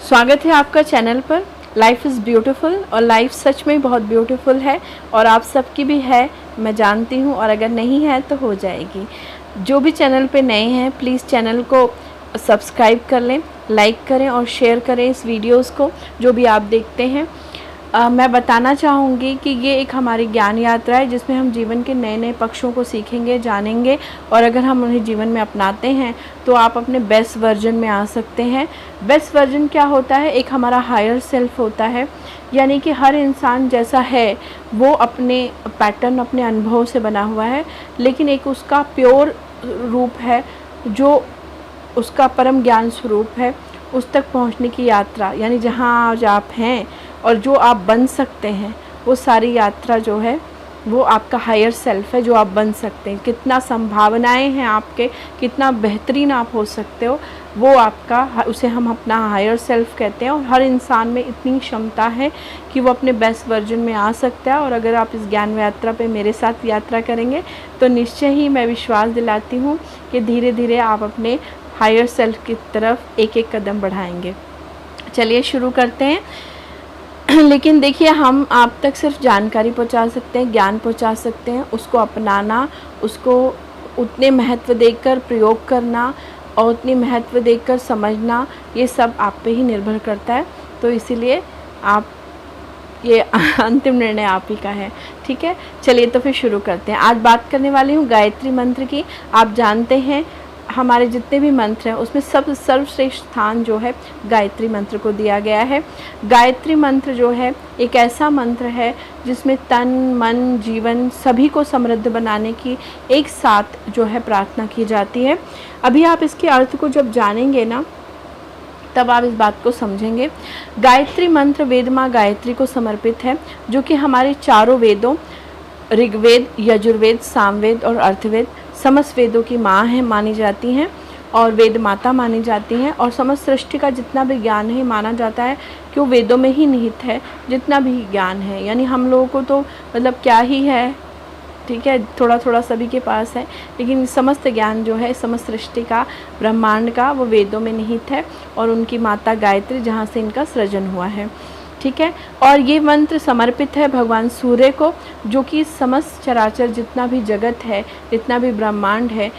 स्वागत है आपका चैनल पर। लाइफ इज़ ब्यूटीफुल और लाइफ सच में बहुत ब्यूटीफुल है और आप सबकी भी है, मैं जानती हूँ, और अगर नहीं है तो हो जाएगी। जो भी चैनल पे नए हैं प्लीज़ चैनल को सब्सक्राइब कर लें, लाइक करें और शेयर करें इस वीडियोस को जो भी आप देखते हैं। मैं बताना चाहूँगी कि ये एक हमारी ज्ञान यात्रा है जिसमें हम जीवन के नए नए पक्षों को सीखेंगे, जानेंगे, और अगर हम उन्हें जीवन में अपनाते हैं तो आप अपने बेस्ट वर्जन में आ सकते हैं। बेस्ट वर्जन क्या होता है? एक हमारा हायर सेल्फ होता है, यानी कि हर इंसान जैसा है वो अपने पैटर्न, अपने अनुभव से बना हुआ है, लेकिन एक उसका प्योर रूप है जो उसका परम ज्ञान स्वरूप है। उस तक पहुंचने की यात्रा, यानी जहां आज आप हैं और जो आप बन सकते हैं, वो सारी यात्रा जो है वो आपका हायर सेल्फ है, जो आप बन सकते हैं। कितना संभावनाएं हैं आपके, कितना बेहतरीन आप हो सकते हो, वो आपका, उसे हम अपना हायर सेल्फ कहते हैं। और हर इंसान में इतनी क्षमता है कि वो अपने बेस्ट वर्जन में आ सकता है। और अगर आप इस ज्ञान यात्रा पे मेरे साथ यात्रा करेंगे तो निश्चय ही मैं विश्वास दिलाती हूँ कि धीरे धीरे आप अपने हायर सेल्फ की तरफ एक एक कदम बढ़ाएंगे। चलिए शुरू करते हैं। लेकिन देखिए, हम आप तक सिर्फ जानकारी पहुंचा सकते हैं, ज्ञान पहुंचा सकते हैं। उसको अपनाना, उसको उतने महत्व देकर प्रयोग करना और उतनी महत्व देकर समझना, ये सब आप पे ही निर्भर करता है। तो इसीलिए आप, ये अंतिम निर्णय आप ही का है। ठीक है, चलिए तो फिर शुरू करते हैं। आज बात करने वाली हूँ गायत्री मंत्र की। आप जानते हैं हमारे जितने भी मंत्र हैं उसमें सब सर्वश्रेष्ठ स्थान जो है गायत्री मंत्र को दिया गया है। गायत्री मंत्र जो है एक ऐसा मंत्र है जिसमें तन मन जीवन सभी को समृद्ध बनाने की एक साथ जो है प्रार्थना की जाती है। अभी आप इसके अर्थ को जब जानेंगे ना, तब आप इस बात को समझेंगे। गायत्री मंत्र वेद माँ गायत्री को समर्पित है, जो कि हमारे चारों वेदों, ऋग्वेद, यजुर्वेद, सामवेद और अर्थवेद, समस्त वेदों की माँ है, मानी जाती हैं और वेद माता मानी जाती हैं। और समस्त सृष्टि का जितना भी ज्ञान है माना जाता है कि वो वेदों में ही निहित है। जितना भी ज्ञान है, यानी हम लोगों को तो मतलब क्या ही है, ठीक है, थोड़ा थोड़ा सभी के पास है, लेकिन समस्त ज्ञान जो है समस्त सृष्टि का, ब्रह्मांड का, वो वेदों में निहित है और उनकी माता गायत्री, जहाँ से इनका सृजन हुआ है। ठीक है, और ये मंत्र समर्पित है भगवान सूर्य को, जो कि समस्त चराचर जितना भी जगत है, जितना भी ब्रह्मांड है,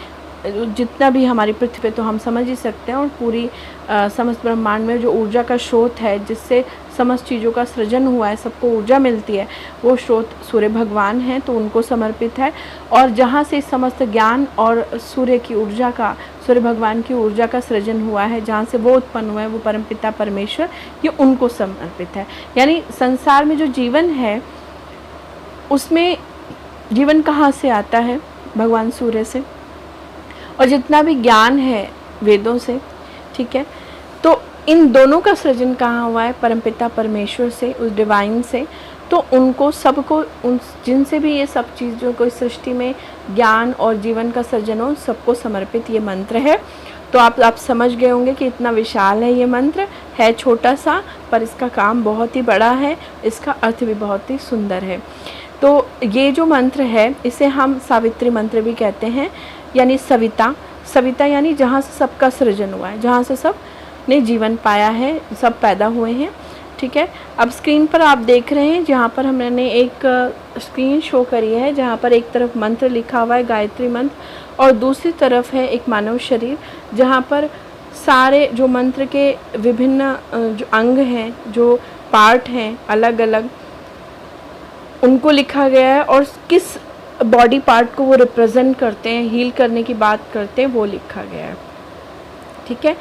जितना भी हमारी पृथ्वी पे, तो हम समझ ही सकते हैं, और पूरी समस्त ब्रह्मांड में जो ऊर्जा का स्रोत है, जिससे समस्त चीज़ों का सृजन हुआ है, सबको ऊर्जा मिलती है, वो स्रोत सूर्य भगवान हैं, तो उनको समर्पित है। और जहाँ से समस्त ज्ञान और सूर्य की ऊर्जा का, सूर्य भगवान की ऊर्जा का सृजन हुआ है, जहाँ से वो उत्पन्न हुआ है, वो परमपिता परमेश्वर, ये उनको समर्पित है। यानी संसार में जो जीवन है उसमें जीवन कहाँ से आता है? भगवान सूर्य से। और जितना भी ज्ञान है वेदों से, ठीक है, तो इन दोनों का सृजन कहाँ हुआ है? परमपिता परमेश्वर से, उस डिवाइन से। तो उनको सबको, उन जिनसे भी ये सब चीज़ों को, इस सृष्टि में ज्ञान और जीवन का सृजन हो, सबको समर्पित ये मंत्र है। तो आप समझ गए होंगे कि इतना विशाल है ये मंत्र। है छोटा सा, पर इसका काम बहुत ही बड़ा है, इसका अर्थ भी बहुत ही सुंदर है। तो ये जो मंत्र है इसे हम सावित्री मंत्र भी कहते हैं, यानी सविता। सविता यानी जहाँ से सबका सृजन हुआ है, जहाँ से सब ने जीवन पाया है, सब पैदा हुए हैं। ठीक है, अब स्क्रीन पर आप देख रहे हैं, जहाँ पर हमने एक स्क्रीन शो करी है, जहाँ पर एक तरफ मंत्र लिखा हुआ है गायत्री मंत्र और दूसरी तरफ है एक मानव शरीर, जहाँ पर सारे जो मंत्र के विभिन्न जो अंग हैं, जो पार्ट हैं अलग अलग, उनको लिखा गया है और किस बॉडी पार्ट को वो रिप्रेजेंट करते हैं, हील करने की बात करते हैं, वो लिखा गया है। ठीक है,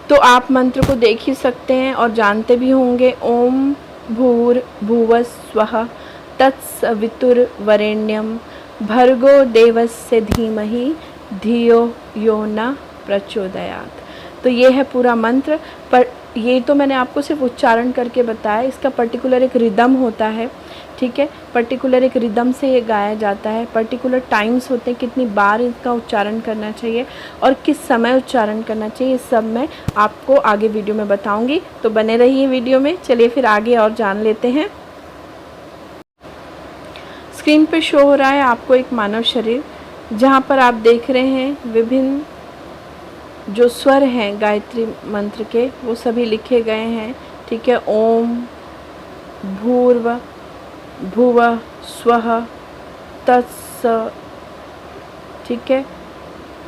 तो आप मंत्र को देख ही सकते हैं और जानते भी होंगे। ओम भूर भुवः स्वः तत्सवितुर्वरेण्यं भर्गो देवस्य धीमहि धियो यो न प्रचोदयात्। तो ये है पूरा मंत्र। पर ये तो मैंने आपको सिर्फ उच्चारण करके बताया, इसका पर्टिकुलर एक रिदम होता है। ठीक है, पर्टिकुलर एक रिदम से ये गाया जाता है, पर्टिकुलर टाइम्स होते हैं, कितनी बार इसका उच्चारण करना चाहिए और किस समय उच्चारण करना चाहिए, ये सब मैं आपको आगे वीडियो में बताऊंगी। तो बने रहिए वीडियो में। चलिए फिर आगे और जान लेते हैं। स्क्रीन पे शो हो रहा है आपको एक मानव शरीर, जहाँ पर आप देख रहे हैं विभिन्न जो स्वर हैं गायत्री मंत्र के वो सभी लिखे गए हैं, ठीक है। ओम, भूर्व, भुवः, स्वः, तत्स, ठीक है,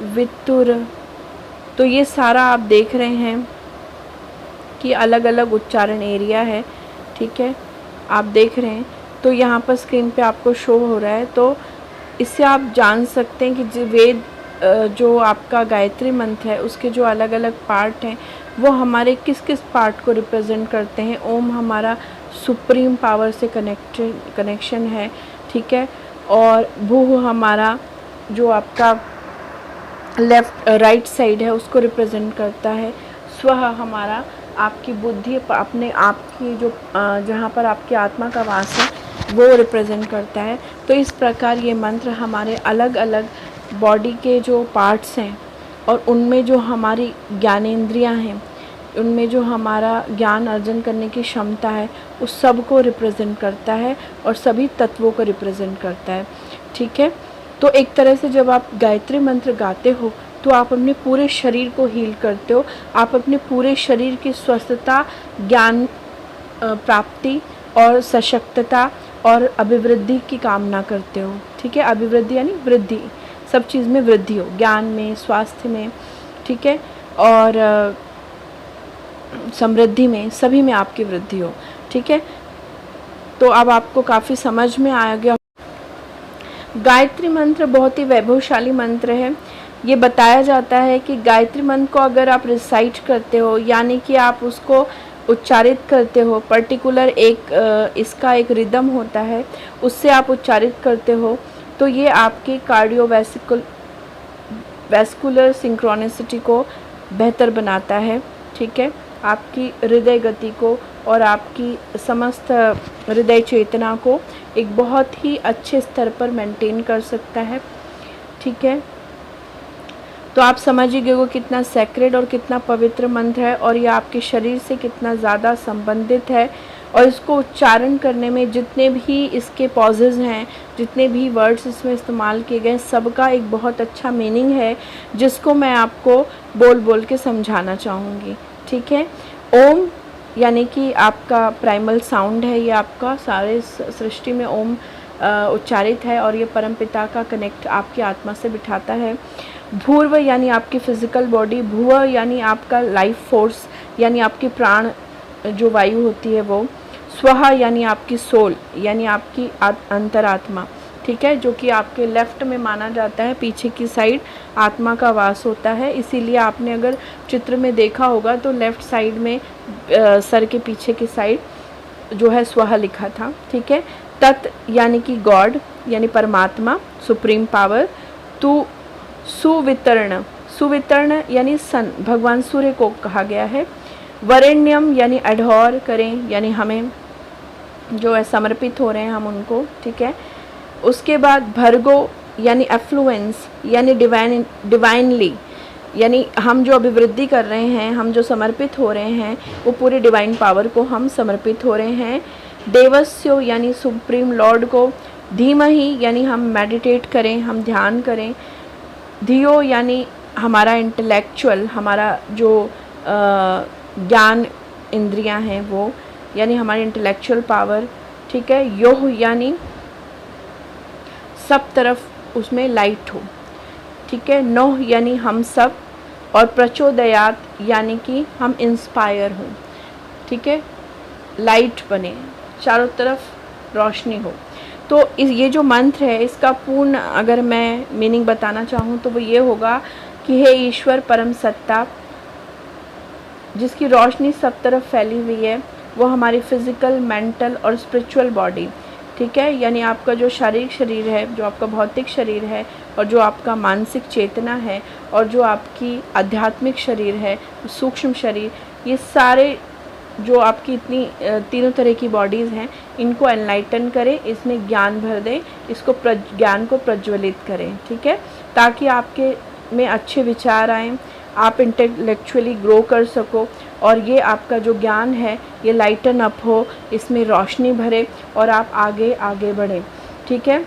वितुर। तो ये सारा आप देख रहे हैं कि अलग अलग उच्चारण एरिया है, ठीक है, आप देख रहे हैं। तो यहाँ पर स्क्रीन पे आपको शो हो रहा है, तो इससे आप जान सकते हैं कि वेद जो आपका गायत्री मंत्र है उसके जो अलग अलग पार्ट हैं वो हमारे किस किस पार्ट को रिप्रेजेंट करते हैं। ओम हमारा सुप्रीम पावर से कनेक्शन है, ठीक है। और भूः हमारा जो आपका लेफ्ट राइट साइड है उसको रिप्रेजेंट करता है। स्वः हमारा आपकी बुद्धि, अपने आप की जो जहाँ पर आपकी आत्मा का वास है वो रिप्रेजेंट करता है। तो इस प्रकार ये मंत्र हमारे अलग अलग बॉडी के जो पार्ट्स हैं और उनमें जो हमारी ज्ञानेंद्रियाँ हैं, उनमें जो हमारा ज्ञान अर्जन करने की क्षमता है उस सब को रिप्रेजेंट करता है और सभी तत्वों को रिप्रेजेंट करता है, ठीक है। तो एक तरह से जब आप गायत्री मंत्र गाते हो तो आप अपने पूरे शरीर को हील करते हो, आप अपने पूरे शरीर की स्वस्थता, ज्ञान प्राप्ति और सशक्तता और अभिवृद्धि की कामना करते हो, ठीक है। अभिवृद्धि यानी वृद्धि, सब चीज़ में वृद्धि हो, ज्ञान में, स्वास्थ्य में, ठीक है, और समृद्धि में, सभी में आपकी वृद्धि हो, ठीक है। तो अब आपको काफ़ी समझ में आ गया। गायत्री मंत्र बहुत ही वैभवशाली मंत्र है। ये बताया जाता है कि गायत्री मंत्र को अगर आप रिसाइट करते हो, यानी कि आप उसको उच्चारित करते हो, पर्टिकुलर एक इसका एक रिदम होता है, उससे आप उच्चारित करते हो, तो ये आपकी वैस्कुलर सिंक्रोनिसिटी को बेहतर बनाता है, ठीक है, आपकी हृदय गति को और आपकी समस्त हृदय चेतना को एक बहुत ही अच्छे स्तर पर मेंटेन कर सकता है, ठीक है। तो आप समझ ही गए कितना सैक्रेड और कितना पवित्र मंत्र है और ये आपके शरीर से कितना ज़्यादा संबंधित है। और इसको उच्चारण करने में जितने भी इसके पॉजेज़ हैं, जितने भी वर्ड्स इसमें इस्तेमाल किए गए, सबका एक बहुत अच्छा मीनिंग है जिसको मैं आपको बोल बोल के समझाना चाहूँगी, ठीक है। ओम यानी कि आपका प्राइमल साउंड है, ये आपका सारे सृष्टि में ओम उच्चारित है और ये परमपिता का कनेक्ट आपकी आत्मा से बिठाता है। भूर्व यानी आपकी फिजिकल बॉडी, भुव यानी आपका लाइफ फोर्स, यानी आपकी प्राण जो वायु होती है वो, स्वः यानी आपकी सोल, यानी आपकी अंतरात्मा, ठीक है, जो कि आपके लेफ्ट में माना जाता है, पीछे की साइड आत्मा का वास होता है। इसीलिए आपने अगर चित्र में देखा होगा तो लेफ्ट साइड में सर के पीछे की साइड जो है स्वः लिखा था, ठीक है। तत् यानी कि गॉड, यानी परमात्मा, सुप्रीम पावर। तू सुवितर्ण, सुवितर्ण यानी सन, भगवान सूर्य को कहा गया है। वरेण्यम यानी एडोर करें, यानी हमें जो है समर्पित हो रहे हैं हम उनको, ठीक है। उसके बाद भर्गो यानी एफ्लुएंस, यानी डिवाइनली, यानी हम जो अभिवृद्धि कर रहे हैं, हम जो समर्पित हो रहे हैं वो पूरे डिवाइन पावर को हम समर्पित हो रहे हैं। देवस्यो यानी सुप्रीम लॉर्ड को। धीमहि यानी हम मेडिटेट करें, हम ध्यान करें। धियो यानी हमारा इंटेलेक्चुअल, हमारा जो ज्ञान इंद्रियां हैं वो, यानी हमारी इंटेलेक्चुअल पावर, ठीक है। योह यानी सब तरफ उसमें लाइट हो, ठीक है। नोह यानी हम सब, और प्रचोदयात यानी कि हम इंस्पायर हों, ठीक है, लाइट बने, चारों तरफ रोशनी हो। तो ये जो मंत्र है इसका पूर्ण अगर मैं मीनिंग बताना चाहूँ तो वो ये होगा कि हे ईश्वर परम सत्ता, जिसकी रोशनी सब तरफ फैली हुई है, वो हमारी फिज़िकल, मेंटल और स्पिरिचुअल बॉडी, ठीक है, यानी आपका जो शारीरिक शरीर है, जो आपका भौतिक शरीर है, और जो आपका मानसिक चेतना है, और जो आपकी आध्यात्मिक शरीर है, सूक्ष्म शरीर, ये सारे जो आपकी इतनी तीनों तरह की बॉडीज़ हैं, इनको एनलाइटन करें, इसमें ज्ञान भर दें, इसको ज्ञान को प्रज्वलित करें, ठीक है, ताकि आपके में अच्छे विचार आएँ, आप इंटेलेक्चुअली ग्रो कर सको, और ये आपका जो ज्ञान है ये लाइटन अप हो, इसमें रोशनी भरे और आप आगे आगे बढ़ें, ठीक है।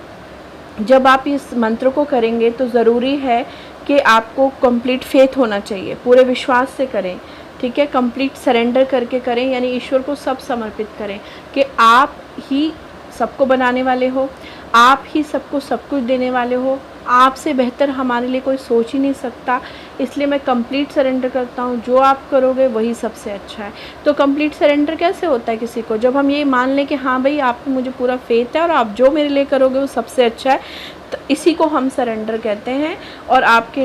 जब आप इस मंत्र को करेंगे तो ज़रूरी है कि आपको कंप्लीट फेथ होना चाहिए, पूरे विश्वास से करें, ठीक है, कंप्लीट सरेंडर करके करें, यानी ईश्वर को सब समर्पित करें कि आप ही सबको बनाने वाले हो, आप ही सबको सब कुछ देने वाले हो, आपसे बेहतर हमारे लिए कोई सोच ही नहीं सकता, इसलिए मैं कंप्लीट सरेंडर करता हूँ, जो आप करोगे वही सबसे अच्छा है। तो कंप्लीट सरेंडर कैसे होता है किसी को, जब हम ये मान लें कि हाँ भाई आप पे मुझे पूरा फेथ है और आप जो मेरे लिए करोगे वो सबसे अच्छा है, तो इसी को हम सरेंडर कहते हैं। और आपके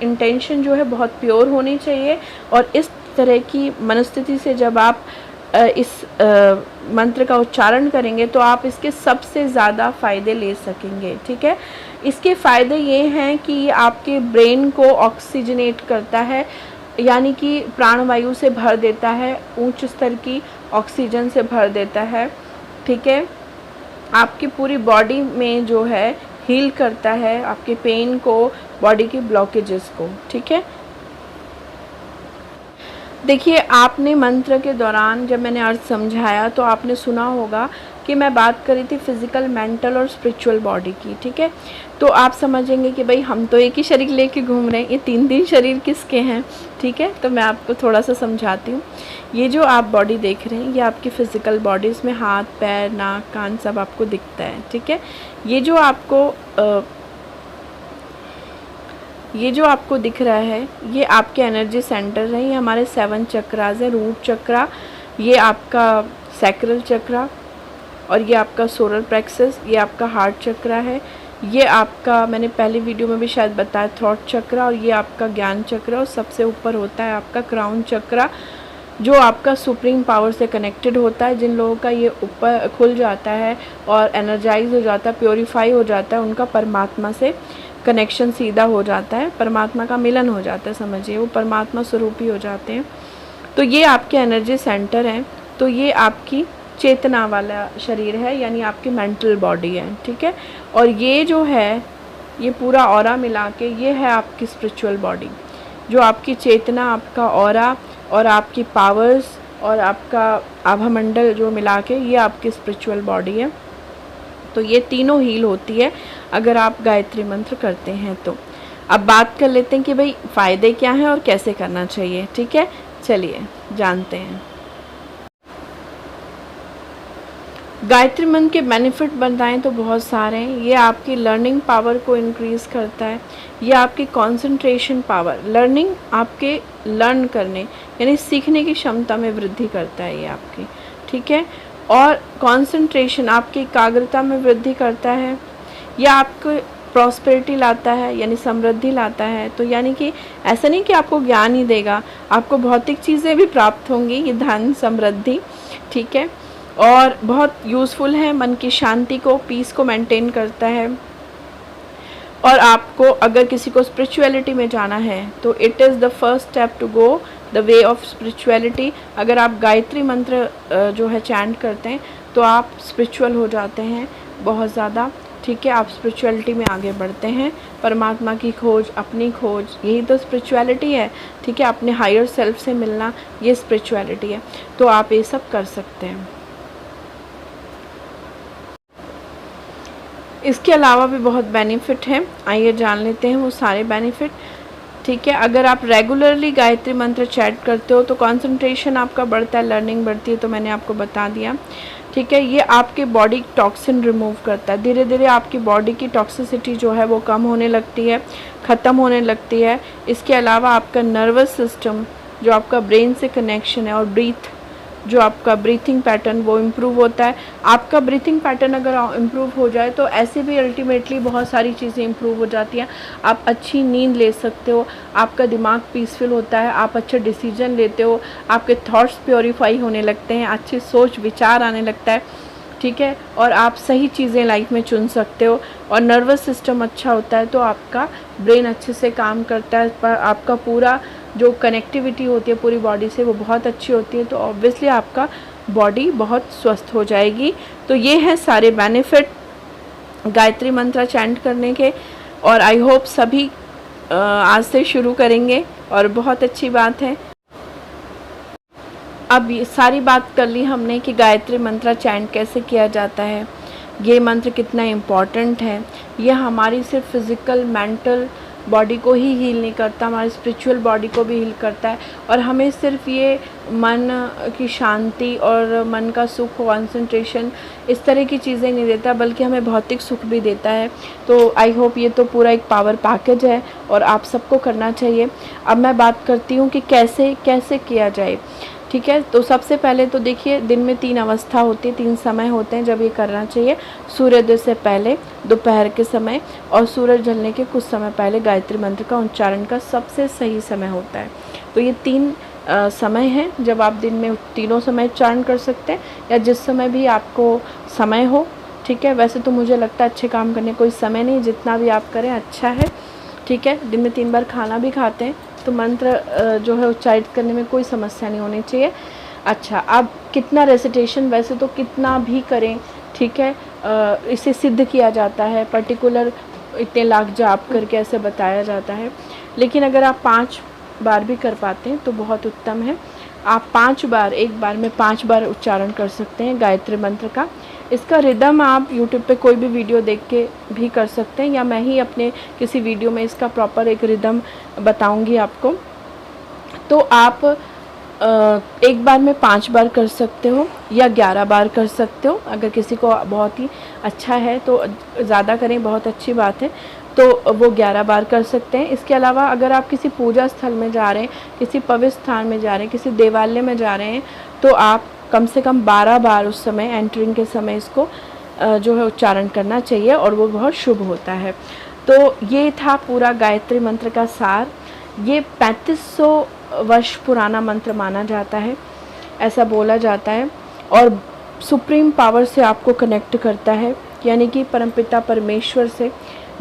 इंटेंशन जो है बहुत प्योर होनी चाहिए, और इस तरह की मनस्थिति से जब आप इस मंत्र का उच्चारण करेंगे तो आप इसके सबसे ज़्यादा फ़ायदे ले सकेंगे, ठीक है। इसके फ़ायदे ये हैं कि ये आपके ब्रेन को ऑक्सीजनेट करता है, यानी कि प्राणवायु से भर देता है, उच्च स्तर की ऑक्सीजन से भर देता है, ठीक है। आपकी पूरी बॉडी में जो है हील करता है, आपके पेन को, बॉडी के ब्लॉकेजेस को, ठीक है। देखिए, आपने मंत्र के दौरान जब मैंने अर्थ समझाया तो आपने सुना होगा कि मैं बात करी थी फिज़िकल, मेंटल और स्पिरिचुअल बॉडी की, ठीक है। तो आप समझेंगे कि भाई हम तो एक ही शरीर लेके घूम रहे हैं, ये 3 शरीर किसके हैं, ठीक है। तो मैं आपको थोड़ा सा समझाती हूँ। ये जो आप बॉडी देख रहे हैं ये आपकी फ़िज़िकल बॉडी, इसमें हाथ, पैर, नाक, कान सब आपको दिखता है, ठीक है। ये जो आपको दिख रहा है ये आपके एनर्जी सेंटर है, ये हमारे 7 चक्रास हैं, रूट चक्रा, ये आपका सैक्रल चक्रा, और ये आपका सोलर प्लेक्सस, ये आपका हार्ट चक्रा है, ये आपका, मैंने पहले वीडियो में भी शायद बताया, थ्रोट चक्रा, और ये आपका ज्ञान चक्रा, और सबसे ऊपर होता है आपका क्राउन चक्रा जो आपका सुप्रीम पावर से कनेक्टेड होता है। जिन लोगों का ये ऊपर खुल जाता है और एनर्जाइज हो जाता है, प्योरीफाई हो जाता है, उनका परमात्मा से कनेक्शन सीधा हो जाता है, परमात्मा का मिलन हो जाता है, समझिए वो परमात्मा स्वरूपी हो जाते हैं। तो ये आपके एनर्जी सेंटर हैं, तो ये आपकी चेतना वाला शरीर है, यानी आपकी मेंटल बॉडी है, ठीक है। और ये जो है ये पूरा ऑरा मिला के ये है आपकी स्पिरिचुअल बॉडी, जो आपकी चेतना, आपका ऑरा और आपकी पावर्स और आपका आभामंडल जो मिला के ये आपकी स्पिरिचुअल बॉडी है। तो ये तीनों हील होती है अगर आप गायत्री मंत्र करते हैं तो। अब बात कर लेते हैं कि भाई फ़ायदे क्या हैं और कैसे करना चाहिए, ठीक है। चलिए जानते हैं। गायत्री मंत्र के बेनिफिट बताएं तो बहुत सारे हैं। ये आपकी लर्निंग पावर को इंक्रीज़ करता है, ये आपकी कंसंट्रेशन पावर, लर्निंग आपके लर्न करने यानी सीखने की क्षमता में वृद्धि करता है ये आपकी, ठीक है। और कंसंट्रेशन आपकी एकाग्रता में वृद्धि करता है, यह आपको प्रॉस्पेरिटी लाता है यानी समृद्धि लाता है। तो यानी कि ऐसा नहीं कि आपको ज्ञान ही देगा, आपको भौतिक चीज़ें भी प्राप्त होंगी, ये धन समृद्धि, ठीक है। और बहुत यूज़फुल है, मन की शांति को, पीस को मेंटेन करता है। और आपको अगर किसी को स्पिरिचुअलिटी में जाना है तो it is the first step to go the way of spirituality. अगर आप गायत्री मंत्र जो है चैंट करते हैं तो आप स्पिरिचुअल हो जाते हैं बहुत ज़्यादा, ठीक है। आप स्पिरिचुअलिटी में आगे बढ़ते हैं, परमात्मा की खोज, अपनी खोज, यही तो स्पिरिचुअलिटी है, ठीक है। अपने हायर सेल्फ से मिलना, ये स्पिरिचुअलिटी है। तो आप ये सब कर सकते हैं। इसके अलावा भी बहुत बेनिफिट हैं, आइए जान लेते हैं वो सारे बेनिफिट, ठीक है। अगर आप रेगुलरली गायत्री मंत्र चैट करते हो तो कंसंट्रेशन आपका बढ़ता है, लर्निंग बढ़ती है, तो मैंने आपको बता दिया, ठीक है। ये आपके बॉडी टॉक्सिन रिमूव करता है, धीरे धीरे आपकी बॉडी की टॉक्सिसिटी जो है वो कम होने लगती है, ख़त्म होने लगती है। इसके अलावा आपका नर्वस सिस्टम जो आपका ब्रेन से कनेक्शन है, और जो आपका ब्रीथिंग पैटर्न वो इम्प्रूव होता है। आपका ब्रीथिंग पैटर्न अगर इम्प्रूव हो जाए तो ऐसे भी अल्टीमेटली बहुत सारी चीज़ें इम्प्रूव हो जाती हैं। आप अच्छी नींद ले सकते हो, आपका दिमाग पीसफुल होता है, आप अच्छे डिसीजन लेते हो, आपके थॉट्स प्योरीफाई होने लगते हैं, अच्छी सोच विचार आने लगता है, ठीक है। और आप सही चीज़ें लाइफ में चुन सकते हो। और नर्वस सिस्टम अच्छा होता है तो आपका ब्रेन अच्छे से काम करता है, पर आपका पूरा जो कनेक्टिविटी होती है पूरी बॉडी से वो बहुत अच्छी होती है, तो ऑब्वियसली आपका बॉडी बहुत स्वस्थ हो जाएगी। तो ये हैं सारे बेनिफिट गायत्री मंत्र चैंट करने के, और आई होप सभी आज से शुरू करेंगे, और बहुत अच्छी बात है। अब ये सारी बात कर ली हमने कि गायत्री मंत्र चैंट कैसे किया जाता है, ये मंत्र कितना इम्पॉर्टेंट है, ये हमारी सिर्फ फिज़िकल, मेंटल बॉडी को ही हील नहीं करता, हमारी स्पिरिचुअल बॉडी को भी हील करता है। और हमें सिर्फ ये मन की शांति और मन का सुख, कंसंट्रेशन, इस तरह की चीज़ें नहीं देता, बल्कि हमें भौतिक सुख भी देता है। तो आई होप ये तो पूरा एक पावर पैकेज है और आप सबको करना चाहिए। अब मैं बात करती हूँ कि कैसे कैसे किया जाए। ठीक है, तो सबसे पहले तो देखिए, दिन में 3 अवस्था होती है, 3 समय होते हैं जब ये करना चाहिए। सूर्योदय से पहले, दोपहर के समय और सूरज ढलने के कुछ समय पहले गायत्री मंत्र का उच्चारण का सबसे सही समय होता है। तो ये 3 समय हैं जब आप दिन में तीनों समय उच्चारण कर सकते हैं, या जिस समय भी आपको समय हो। ठीक है, वैसे तो मुझे लगता है अच्छे काम करने कोई समय नहीं, जितना भी आप करें अच्छा है। ठीक है, दिन में 3 बार खाना भी खाते हैं तो मंत्र जो है उच्चारित करने में कोई समस्या नहीं होनी चाहिए। अच्छा, अब कितना रेसिटेशन, वैसे तो कितना भी करें, ठीक है, इसे सिद्ध किया जाता है, पर्टिकुलर इतने लाख जाप करके ऐसे बताया जाता है। लेकिन अगर आप 5 बार भी कर पाते हैं तो बहुत उत्तम है। आप 5 बार, एक बार में 5 बार उच्चारण कर सकते हैं गायत्री मंत्र का। इसका रिदम आप YouTube पे कोई भी वीडियो देख के भी कर सकते हैं, या मैं ही अपने किसी वीडियो में इसका प्रॉपर एक रिदम बताऊंगी आपको। तो आप एक बार में 5 बार कर सकते हो या 11 बार कर सकते हो। अगर किसी को बहुत ही अच्छा है तो ज़्यादा करें, बहुत अच्छी बात है, तो वो 11 बार कर सकते हैं। इसके अलावा अगर आप किसी पूजा स्थल में जा रहे हैं, किसी पवित्र स्थान में जा रहे हैं, किसी देवालय में जा रहे हैं, तो आप कम से कम 12 बार उस समय एंटरिंग के समय इसको जो है उच्चारण करना चाहिए, और वो बहुत शुभ होता है। तो ये था पूरा गायत्री मंत्र का सार। ये 3500 वर्ष पुराना मंत्र माना जाता है, ऐसा बोला जाता है, और सुप्रीम पावर से आपको कनेक्ट करता है, यानी कि परमपिता परमेश्वर से,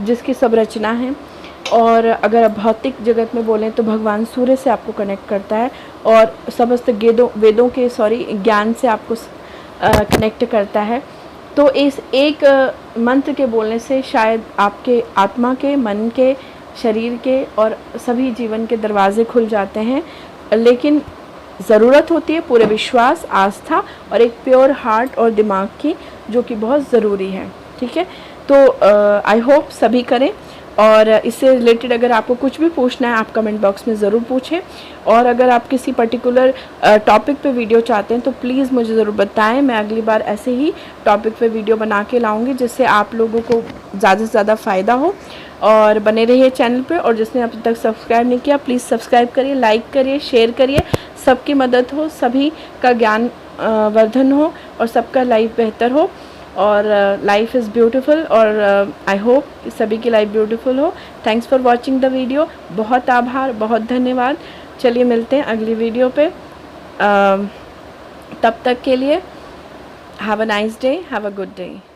जिसकी सब रचना है। और अगर भौतिक जगत में बोलें तो भगवान सूर्य से आपको कनेक्ट करता है, और समस्त वेदों के ज्ञान से आपको कनेक्ट करता है। तो इस एक मंत्र के बोलने से शायद आपके आत्मा के, मन के, शरीर के और सभी जीवन के दरवाजे खुल जाते हैं। लेकिन ज़रूरत होती है पूरे विश्वास, आस्था और एक प्योर हार्ट और दिमाग की, जो कि बहुत ज़रूरी है। ठीक है, तो आई होप सभी करें। और इससे रिलेटेड अगर आपको कुछ भी पूछना है आप कमेंट बॉक्स में ज़रूर पूछें। और अगर आप किसी पर्टिकुलर टॉपिक पे वीडियो चाहते हैं तो प्लीज़ मुझे ज़रूर बताएं। मैं अगली बार ऐसे ही टॉपिक पे वीडियो बना के लाऊंगी, जिससे आप लोगों को ज़्यादा से ज़्यादा फ़ायदा हो। और बने रहिए चैनल पे, और जिसने अब तक सब्सक्राइब नहीं किया प्लीज़ सब्सक्राइब करिए, लाइक करिए, शेयर करिए। सबकी मदद हो, सभी का ज्ञान वर्धन हो और सबका लाइफ बेहतर हो। और लाइफ इज़ ब्यूटीफुल, और आई होप सभी की लाइफ ब्यूटीफुल हो। Thanks for watching the video. बहुत आभार, बहुत धन्यवाद। चलिए मिलते हैं अगली वीडियो पे। तब तक के लिए have a nice day, have a good day.